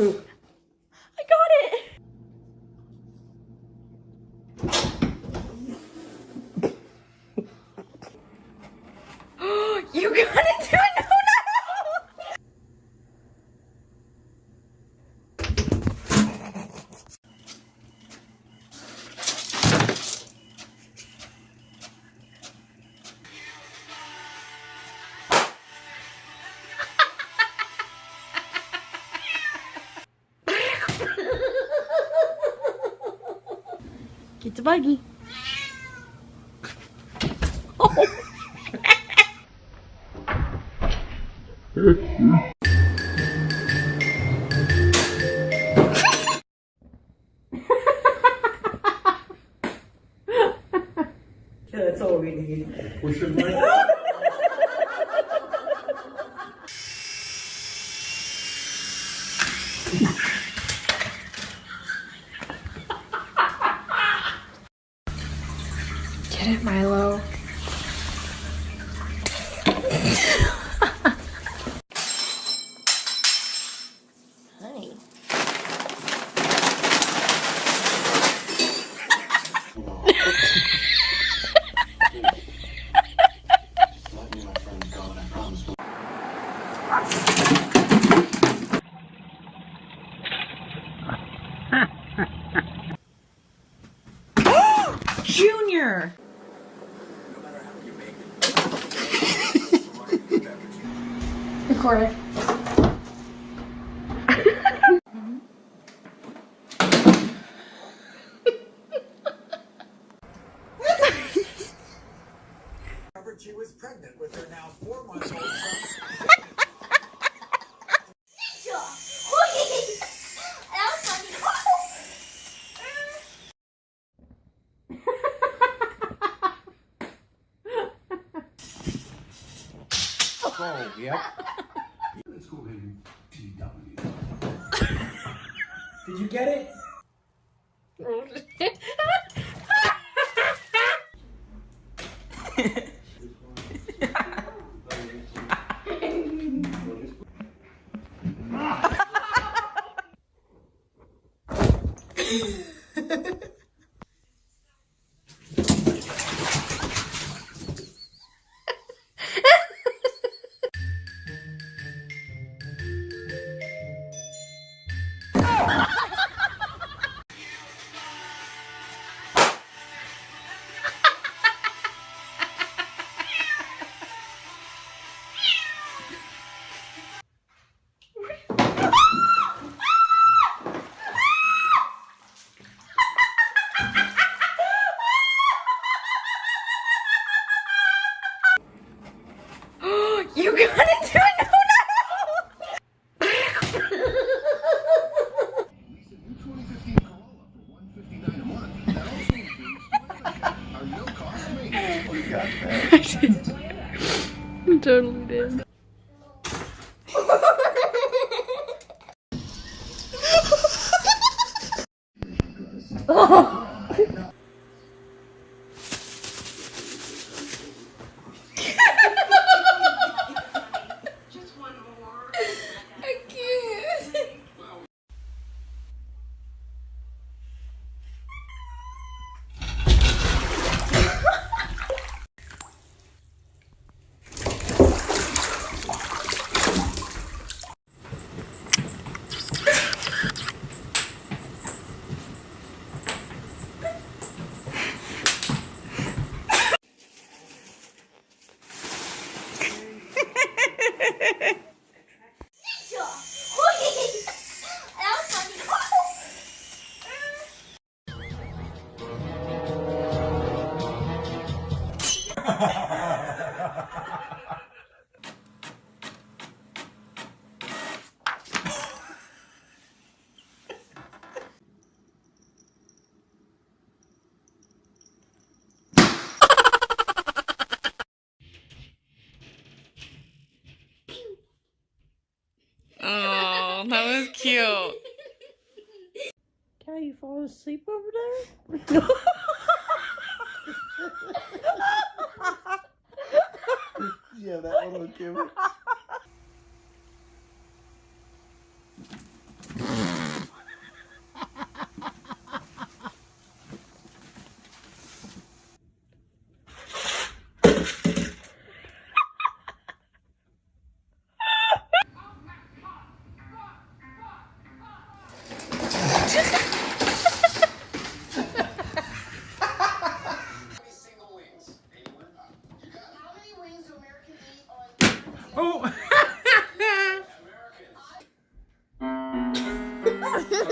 I got it! You got it too! No, no! Get the buggy. Oh. That's all we need. We should wait. Get it, Milo. Honey. Junior! Recording. Discovered she was pregnant with her now 4-month-old son. Oh, yep. Let's go ahead and TW. Did you get it? You got it too! No, no! Totally did. I can't. Oh, that was cute. Cal, you falling asleep over there? Yeah, that one will give it. Oh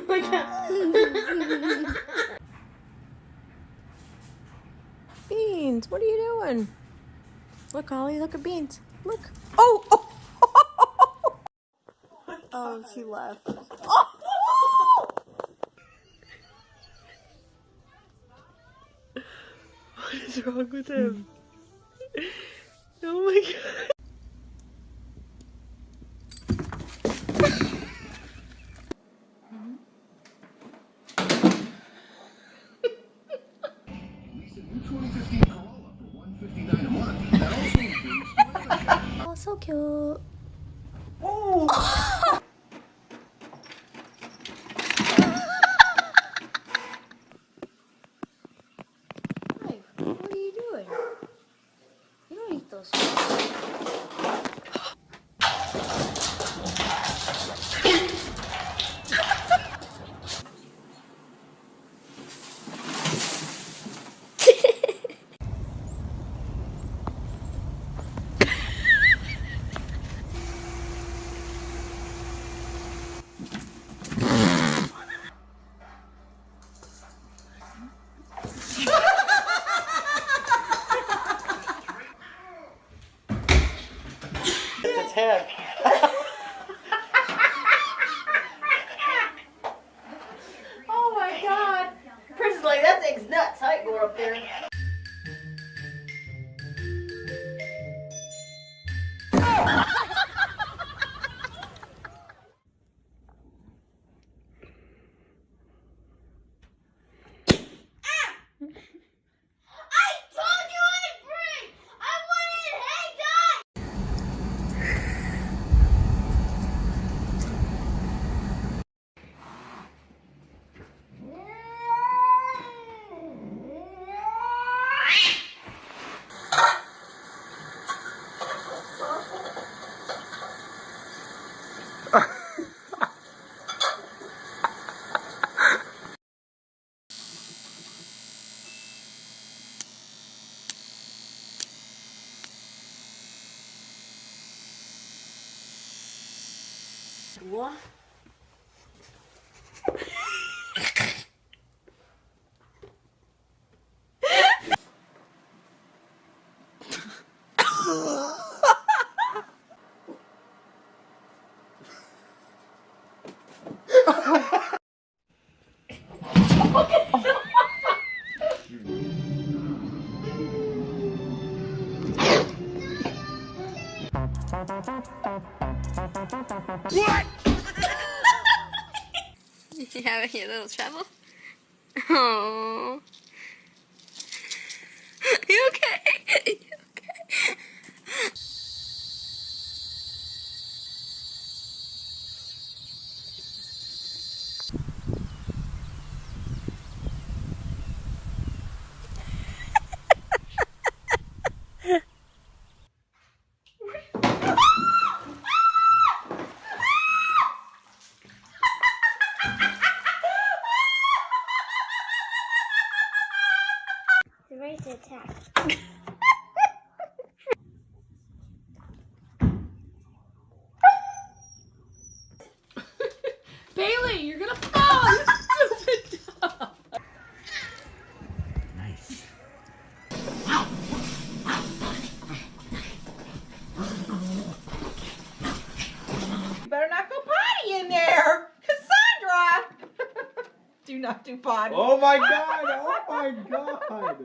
my god. Beans, what are you doing? Look, Ollie, look at Beans. Look. Oh! Oh, oh she left. Oh! What is wrong with him? Oh my god. Oh, so cute. Oh! What are you doing? You don't eat those. It's head. Oh my god. Chris is like, that thing's nuts. I ain't going up there. What? What? You having a little trouble? Oh. You okay? You okay? You're ready to attack. Bailey, you're gonna fall! You stupid dog! Nice. You better not go potty in there, Cassandra. Do not do potty. Oh my god! Oh my god!